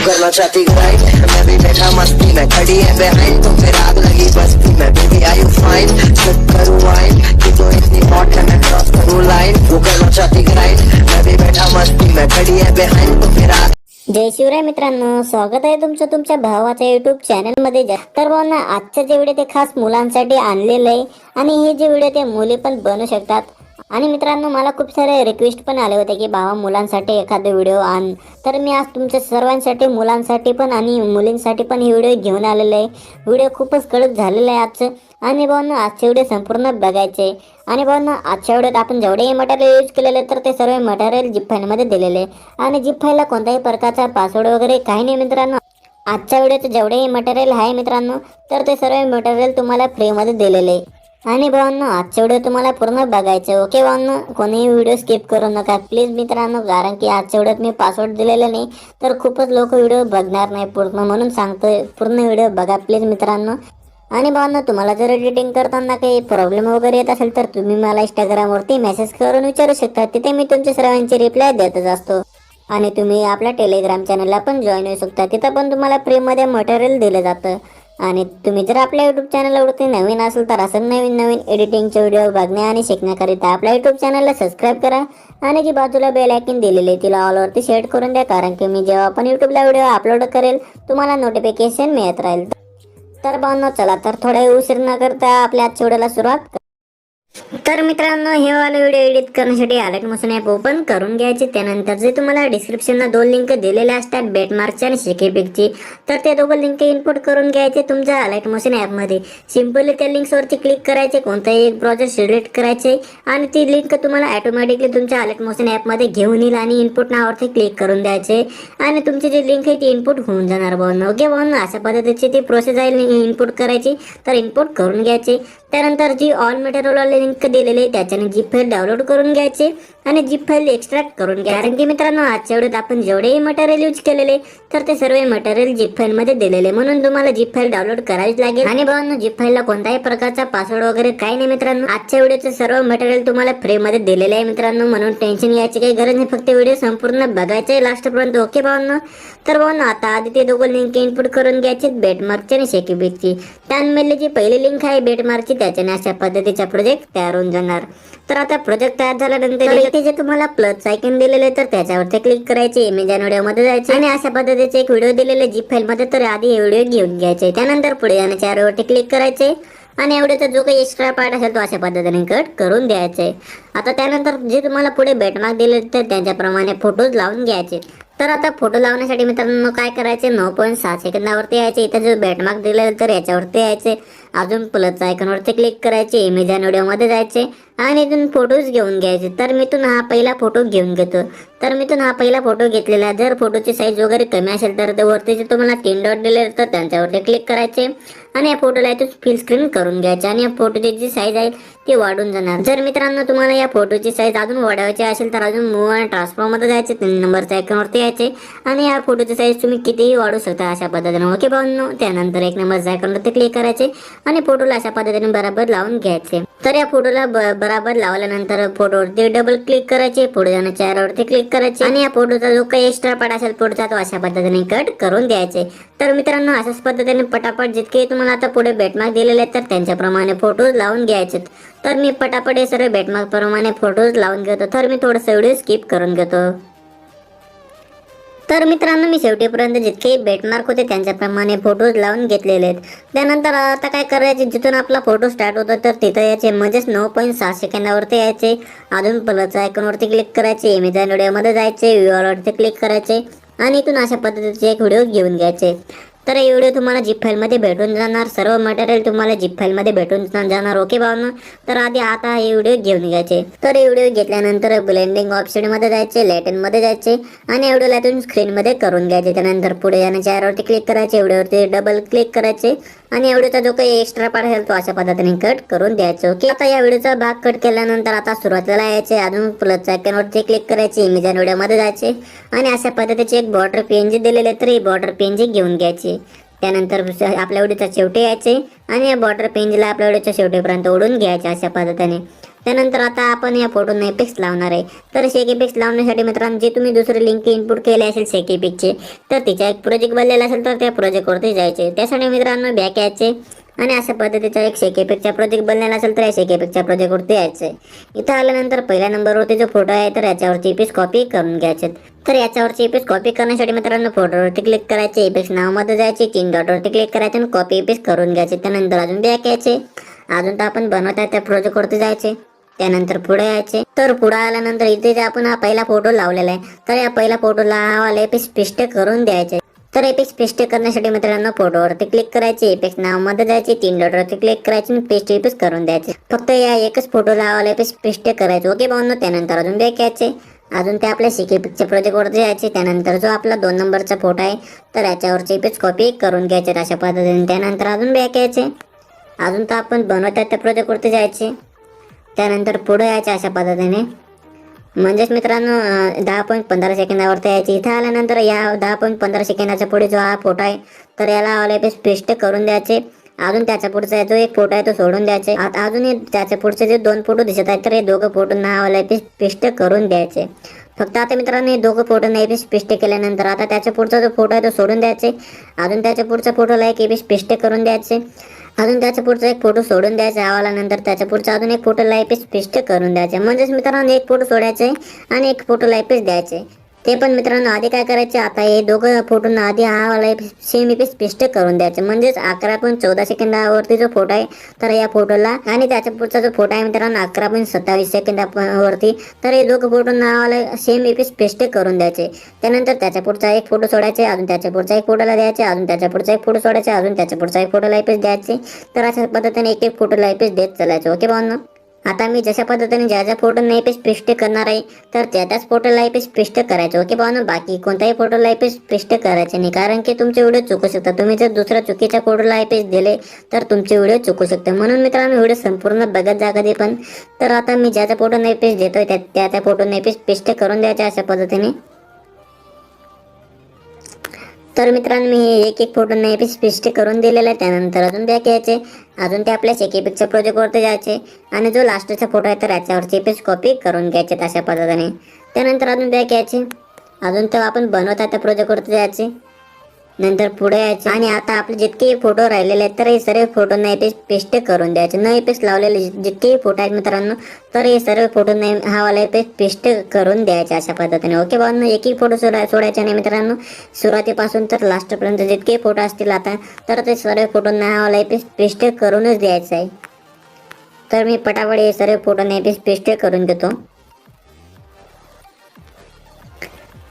करना चाहती राइट, मैं भी बैठा मस्ती में, खड़ी है बेहाइंड तो फिर आग लगी बस्ती में। Baby are you fine, slip करूं वाइन, कि तो इतनी हॉट है मैं क्रॉस करूं लाइन। वो करना चाहती राइट, मैं भी बैठा मस्ती में, खड़ी है बेहाइंड तो फिर आग। जय शिवराय मित्रांनो, स्वागत आहे तुमचं तुमच्या भावाच्या युट्यूब चॅनल मध्ये। तर भावना आजचे जे व्हिडिओ ते खास मुलांसाठी आणलेले आहे आणि हे जे व्हिडिओ ते मुली पण बनवू शकतात। आणि मित्रांनो मला खूप सारे रिक्वेस्ट पण आले होते की भावा मुलांसाठी एखादा व्हिडिओ आण, तर मी आज तुमच्या सर्वांसाठी मुलांसाठी पण आणि मुलींसाठी पण ही व्हिडिओ घेऊन आलेले आहे। व्हिडिओ खूपच कडक झालेला आहे आजचं, आणि भावना आजचे व्हिडिओ संपूर्ण बघायचे। आणि भावना आजच्या व्हिडिओत आपण जेवढे मटेरियल यूज केलेले तर ते सर्व मटेरियल जिप फाईलमध्ये दिलेले, आणि जिप फाईलला कोणत्याही प्रकारचा पासवर्ड वगैरे काही नाही मित्रांनो। आजच्या व्हिडिओत जेवढे मटेरियल आहे मित्रांनो तर ते सर्व मटेरियल तुम्हाला फ्रीमध्ये दिलेले। आणि भावांनो आजच्या व्हिडिओ तुम्हाला पूर्ण बघायचं, ओके भावांनो, कोणीही व्हिडिओ स्किप करू नका प्लीज मित्रांनो, कारण की आजच्या व्हिडिओत मी पासवर्ड दिलेलं नाही तर खूपच लोक व्हिडिओ बघणार नाही पूर्ण, म्हणून सांगतोय पूर्ण व्हिडिओ बघा प्लीज मित्रांनो। आणि भावांनो तुम्हाला जर एडिटिंग करताना काही प्रॉब्लेम वगैरे येत असेल तर तुम्ही मला इंस्टाग्रामवरती मेसेज करून विचारू शकता, तिथे मी तुमच्या सर्वांची रिप्लाय देतच असतो। आणि तुम्ही आपल्या टेलिग्राम चॅनलला पण जॉईन होऊ शकता, तिथं पण तुम्हाला फ्रीमध्ये मटेरियल दिलं जातं। आणि तुम्ही जर आपल्या यूट्यूब चॅनलवरती नवीन असेल तर असं नवीन एडिटिंगचे व्हिडिओ बघण्या आणि शिकण्याकरिता आपल्या यूट्यूब चॅनलला सबस्क्राईब करा, आणि जी बाजूला बेल आयकॉन दिलेली तिला ऑलवरती सेट करून द्या, कारण की मी जेव्हा पण यूट्यूबला व्हिडिओ अपलोड करेल तुम्हाला नोटिफिकेशन मिळत राहील। तर भावना चला तर थोडा उशीर न करता आपल्या आजच्या व्हिडिओला सुरुवात। तर मित्रांनो हे वाला व्हिडिओ एडिट करण्यासाठी अलर्ट मोशन ॲप ओपन करून घ्यायचे। त्यानंतर जे तुम्हाला डिस्क्रिप्शनला दोन लिंक दिलेले असतात बेटमार्कची आणि शेकीपिकची, तर ते दोघं लिंक इनपुट करून घ्यायचे तुमच्या अलर्ट मोशन ॲपमध्ये। सिंपली त्या लिंक्सवरती क्लिक करायचे, कोणताही एक ब्राउझर सिलेक्ट करायचे आणि ती लिंक तुम्हाला ऑटोमॅटिकली तुमच्या अलर्ट मोशन ॲपमध्ये घेऊन येईल, आणि इनपुट नावावरती क्लिक करून द्यायचे आणि तुमची जी लिंक आहे ती इनपुट होऊन जाणार भावना, ओके भावना। अशा पद्धतीची ती प्रोसेस आहे इनपुट करायची, तर इनपुट करून घ्यायचे। त्यानंतर जी ऑल मटेरियल लिंक दिलेले त्याच्याने जीप फाईल डाउनलोड करून घ्यायचे आणि जीप फाईल एक्स्ट्रॅक्ट करून घ्या, कारण की मित्रांनो आजच्या व्हिडिओत आपण जेवढेही मटेरियल यूज केलेले तर ते सर्व मटेरियल जीप फाईल मध्ये दिलेले, म्हणून तुम्हाला जीप फाईल डाउनलोड करावीच लागेल। आणि भावांनो जीप फाईलला कोणत्याही प्रकारचा पासवर्ड वगैरे काही नाही मित्रांनो, आजच्या व्हिडिओचे सर्व मटेरियल तुम्हाला फ्री मध्ये दिलेले आहे मित्रांनो, म्हणून टेन्शन घ्यायची काही गरज नाही, फक्त व्हिडिओ संपूर्ण बघायचा आहे लास्ट पर्यंत, ओके भावांनो। तर भावांनो आता आधी ते दोघं लिंक इनपुट करून घ्यायचे बेटमार्कची आणि शेकीपिकची। त्यामध्ये जी पहिली लिंक आहे बेटमार्कची त्याच्याने अशा पद्धतीचा प्रोजेक्ट तयार होऊन जाणार। तर आता प्रोजेक्ट तयार झाल्यानंतर इथे जे तुम्हाला प्लस आयकॉन दिलेले तर त्याच्यावरती क्लिक करायचे, इमेज आणि व्हिडिओ मध्ये जायचे आणि अशा पद्धतीचे एक व्हिडिओ दिलेले जीप फाईल मध्ये, तर आधी हे व्हिडिओ घेऊन घ्यायचे। त्यानंतर पुढे जाण्याच्या आरोवरती क्लिक करायचे आणि एवढ्याचा जो काही एक्स्ट्रा पार्ट असेल तो अशा पद्धतीने कट करून द्यायचे। आता त्यानंतर जे तुम्हाला पुढे बेटमार्क दिले तर त्याच्याप्रमाणे फोटोज लावून घ्यायचे। तर आता फोटो लावण्यासाठी मित्रांनो काय करायचे, 9.6 सेकंदावरती यायचे, इथे जो बेटमार्क दिलेला तर याच्यावरती यायचे, अजून प्लस आयकॉनवरती क्लिक करायचे, इमेज आणि व्हिडिओ मध्ये जायचे आणि इथून फोटोज घेऊन घ्यायचे। तर मी इथून हा पहिला फोटो घेऊन घेतो, तर मी इथून हा पहिला फोटो घेतलेला। जर फोटोची साईज वगैरे कमी असेल तर ते वरती जे तुम्हाला 3 डॉट दिले तर त्यांच्यावरती क्लिक करायचे आणि या फोटोला इथून फुल स्क्रीन करून घ्यायचे, आणि या फोटोची जी साईज आहे ती वाढून जाणार। जर मित्रांनो तुम्हाला या फोटोची साईज अजून वाढवायची असेल तर अजून मूव आणि ट्रान्सफॉर्म मध्ये जायचे, 3 नंबरच्या आयकॉनवरती यायचे आणि या फोटोची साईज तुम्ही कितीही वाढवू शकता अशा पद्धतीने, ओके भावांनो। त्यानंतर 1 नंबरच्या आयकॉनवरती क्लिक करायचे आणि फोटोला अशा पद्धतीने बराबर लावून घ्यायचे। तर या फोटोला बराबर लावल्यानंतर फोटोवरती डबल क्लिक करायचे, पुढे जाण्याच्या आरोवरती क्लिक करायचे आणि या फोटोचा जो काही एक्स्ट्रा पार्ट असेल फोटोचा तो अशा पद्धतीने कट करून द्यायचे। तर मित्रांनो अशाच पद्धतीने पटापट जितके तुम्हाला आता पुढे बेटमार्क दिलेले आहेत तर त्यांच्याप्रमाणे फोटोज लावून घ्यायचे। तर मी पटापट हे सर्व बेटमार्क प्रमाणे फोटोज लावून घेतो, तर मी थोडंसं व्हिडिओ स्किप करून घेतो। तर मित्रांनो मी शेवटीपर्यंत जितके बेटमार्क होते त्यांच्याप्रमाणे फोटोज लावून घेतलेले आहेत। त्यानंतर आता काय करायचे, जिथून आपला फोटो स्टार्ट होतो तर तिथं यायचे, म्हणजेच 9.6 सेकंदावरती यायचे, अजून प्लस आयकॉनवरती क्लिक करायचे, इमेज आणि व्हिडिओमध्ये जायचे, व्ह्यूवरती क्लिक करायचे आणि इथून अशा पद्धतीचे एक व्हिडिओ घेऊन घ्यायचे। तर हे व्हिडिओ तुम्हाला जीप फाईलमध्ये भेटून जाणार, सर्व मटेरियल तुम्हाला जीप फाईलमध्ये भेटून जाणार, ओके भावना। तर आधी आता हे व्हिडिओ घेऊन घ्यायचे। तर हे व्हिडिओ घेतल्यानंतर ब्लेंडिंग ऑप्शनमध्ये जायचे, लाईटनमध्ये जायचे आणि व्हिडिओला इथून स्क्रीनमध्ये करून घ्यायचे। त्यानंतर पुढे जाण्याच्या ॲरोवरती क्लिक करायचे, व्हिडिओवरती डबल क्लिक करायचे आणि व्हिडिओचा जो काही एक्स्ट्रा पार्ट असेल तो अशा पद्धतीने कट करून द्यायचा, ओके। आता या व्हिडिओचा भाग कट केल्यानंतर आता सुरुवातीला यायचे, अजून प्लस आयकॉनवरती क्लिक करायचे, इमेज आणि व्हिडिओमध्ये जायचे आणि अशा पद्धतीचे एक बॉर्डर पीएनजी दिलेले तर ही बॉर्डर पीएनजी घेऊन घ्यायची। त्यानंतर आपल्या व्हिडिओच्या शेवटी यायचे आणि या बॉर्डर पेंजला आपल्या व्हिडिओच्या शेवटीपर्यंत ओढून घ्यायचे अशा पद्धतीने. त्यानंतर आता आपण या फोटोने इफेक्ट्स लावणार आहे. तर शेक इफेक्ट्स लावण्यासाठी मित्रांनो जे तुम्ही दुसरे लिंक इनपुट केले असेल शेक इफेक्टचे, तर तिचा एक प्रोजेक्ट बनलेला असेल तर त्या प्रोजेक्टवरती जायचे. त्यासाठी मित्रांनो बॅक यायचे आणि अशा पद्धतीचा एक शेक इफेक्टचा प्रोजेक्ट बनलेला असेल तर या शेक इफेक्टच्या प्रोजेक्टवरती यायचे. इथं आल्यानंतर पहिल्या नंबरवरती जो फोटो आहे तर याच्यावरती इफेक्ट कॉपी करून घ्यायचे. तर याच्यावरची इफेक्ट कॉपी करण्यासाठी मित्रांनो फोटोवरती क्लिक करायचे, इफेक्ट नावामध्ये जायचे, 3 डॉटवरती क्लिक करायचे आणि कॉपी इफेक्ट करून घ्यायचे. त्यानंतर अजून बॅक यायचे, अजून तर आपण बनवत आहे त्या प्रोजेक्टवरती जायचे. त्यानंतर पुढे यायचे. तर पुढे आल्यानंतर इथे जे आपण हा पहिला फोटो लावलेला आहे तर या पहिल्या फोटोला हा वाला इफेक्ट पेस्ट करून द्यायचे. तर इफेक्ट पेस्ट करण्यासाठी मित्रांनो फोटोवरती क्लिक करायचे, इफेक्ट नावामध्ये जायचे, 3 डॉटवरती क्लिक करायचे आणि पेस्ट इफेक्ट करून द्यायचे. फक्त या एकच फोटोला हा वाला इफेक्ट पेस्ट करायचे. ओके भावनो. त्यानंतर अजून बॅक यायचे, अजून ते आपल्या शेक इफेक्टच्या प्रोजेक्टवरती यायचे. त्यानंतर जो आपला 2 नंबरचा फोटो आहे तर याच्यावरचे इफेक्ट कॉपी करून घ्यायचे अशा पद्धतीने. त्यानंतर अजून बॅक यायचे, अजून तर आपण बनवत आहे त्या प्रोजेक्टवरती जायचे. त्यानंतर पुढे यायचे अशा पद्धतीने. म्हणजेच मित्रांनो 10.15 सेकंदावरती यायचे. इथे आल्यानंतर या 10.15 सेकंदाच्या पुढे जो हा फोटो आहे तर याला वाला पेस्ट करून द्यायचे. अजून त्याच्या पुढचा जो एक फोटो आहे तो सोडून द्यायचे. अजून त्याच्या पुढचे जे 2 फोटो दिसत आहेत तर हे दोघं फोटो नावाला पेस्ट करून द्यायचे. फक्त आता मित्रांनो हे दोघं फोटो नाही पेस्ट केल्यानंतर आता त्याच्या पुढचा जो फोटो आहे तो सोडून द्यायचे. अजून त्याच्या पुढच्या फोटोला एक पेस्ट करून द्यायचे. अजून त्याच्या पुढचा एक फोटो सोडून द्यायचा आवाल्यानंतर त्याच्या पुढचा अजून एक फोटो लाईपेस्ट पेस्ट करून द्यायचे. म्हणजेच मित्रांनो एक फोटो सोडायचे आणि एक फोटो लाईपेस्ट द्यायचे. ते पण मित्रांनो आधी काय करायचे, आता हे दोघं फोटोंना आधी हा वाला सेम इफेक्ट पेस्ट करून द्यायचे. म्हणजेच 11.14 सेकंदावरती जो फोटो आहे तर या फोटोला आणि त्याच्या पुढचा जो फोटो आहे मित्रांनो 11.27 सेकंदावरती तर हे दोघं फोटोंना हा वाला सेम इफेक्ट पेस्ट करून द्यायचे. त्यानंतर त्याच्या पुढचा एक फोटो सोडायचे, अजून त्याच्या पुढचा एक फोटोला द्यायचे, अजून त्याच्या पुढचा एक फोटो सोडायचे, अजून त्याच्या पुढचा एक फोटोला इफेक्ट द्यायचे. तर अशा पद्धतीने एक एक फोटोला इफेक्ट देत चालायचे. ओके भावनो. आता मी जशा पद्धतीने ज्या फोटोला इफेक्ट पेस्ट करणार आहे तर त्याच फोटोला इफेक्ट पेस्ट करायचे. ओके भावनो. बाकी कोणत्याही फोटोला इफेक्ट पेस्ट करायचे नाही, कारण की तुमचे व्हिडिओ चुकू शकतात. तुम्ही जर दुसऱ्या चुकीच्या फोटोला इफेक्ट दिले तर तुमचे व्हिडिओ चुकू शकते. म्हणून मित्रांनो व्हिडिओ संपूर्ण बघत जा कधी पण. तर आता मी ज्या फोटोला इफेक्ट देतोय त्या फोटोला इफेक्ट पेस्ट करून द्यायचे अशा पद्धतीने. तर मित्रांनो मी एक एक फोटो इफेक्ट पेस्ट करून दिलेला आहे. त्यानंतर अजून बॅक यायचे, अजून ते आपल्या शेक इफेक्टच्या प्रोजेक्टवरती जायचे आणि जो लास्टचा फोटो आहे तर याच्यावरची इफेक्ट कॉपी करून घ्यायचे अशा पद्धतीने. त्यानंतर अजून बॅक यायचे, अजून तेव्हा आपण बनवता त्या प्रोजेक्टवरती जायचे. नंतर पुढे यायचे आणि आता आपले जितके फोटो राहिलेले आहेत तर हे सर्व फोटोंना इफेक्ट पेस्ट करून द्यायचे. न इफेक्ट लावलेले जितके फोटो आहेत मित्रांनो तर हे सर्व फोटोंना हा वाला इफेक्ट पेस्ट करून द्यायचे अशा पद्धतीने. ओके भावनो. एक एक फोटो सोडायचे नाही मित्रांनो. सुरुवातीपासून तर लास्टपर्यंत जितके फोटो असतील आता तर ते सर्व फोटोंना हा वाला इफेक्ट पेस्ट करूनच द्यायचा आहे. तर मी पटापट हे सर्व फोटोंना इफेक्ट पेस्ट करून देतो.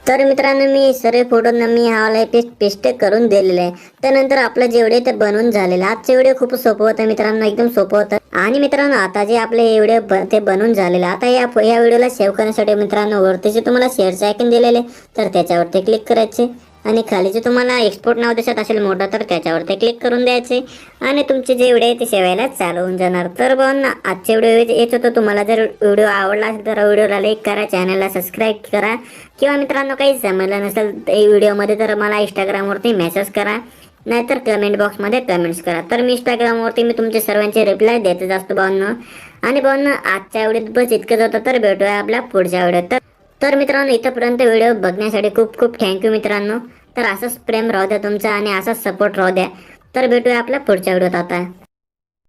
तर मित्रांनो मी सर्व फोटोंना मी हा वाला पेस्ट करून दिलेला आहे. त्यानंतर आपलं जेवढे ते बनवून झालेलं. आजचे व्हिडिओ खूप सोपं होतं मित्रांनो, एकदम सोपं होतं. आणि मित्रांनो आता जे आपले व्हिडिओ ते बनवून झालेले, आता या व्हिडिओला सेव्ह करण्यासाठी मित्रांनो वरती जे तुम्हाला शेअरचे आयकॉन दिलेले तर त्याच्यावरती क्लिक करायचे आणि खाली जे तुम्हाला एक्सपोर्ट नाव दिसत असेल मोठं तर त्याच्यावरती क्लिक करून द्यायचे आणि तुमचे जे व्हिडिओ आहे ते सेवायला चालू होऊन जाणार. तर भावना आजचे व्हिडिओ येत होतं. तुम्हाला जर व्हिडिओ आवडला असेल तर व्हिडिओला लाईक करा, चॅनलला सबस्क्राईब करा, किंवा मित्रांनो काही जमलं नसेल व्हिडिओमध्ये तर मला इंस्टाग्रामवरती मेसेज करा, नाहीतर कमेंट बॉक्समध्ये कमेंट्स करा. तर मी इंस्टाग्रामवरती मी तुमचे सर्वांचे रिप्लाय देतच असतो भावना. आणि भावना आजच्या व्हिडिओत बस इतकंच होतं. तर भेटूया आपल्या पुढच्या व्हिडिओत. तर मित्रांनो इथंपर्यंत व्हिडिओ बघण्यासाठी खूप खूप थँक्यू मित्रांनो. तर असंच प्रेम राहू द्या तुमचा आणि असाच सपोर्ट राहू द्या. तर भेटूया आपल्या पुढच्या व्हिडिओत आता.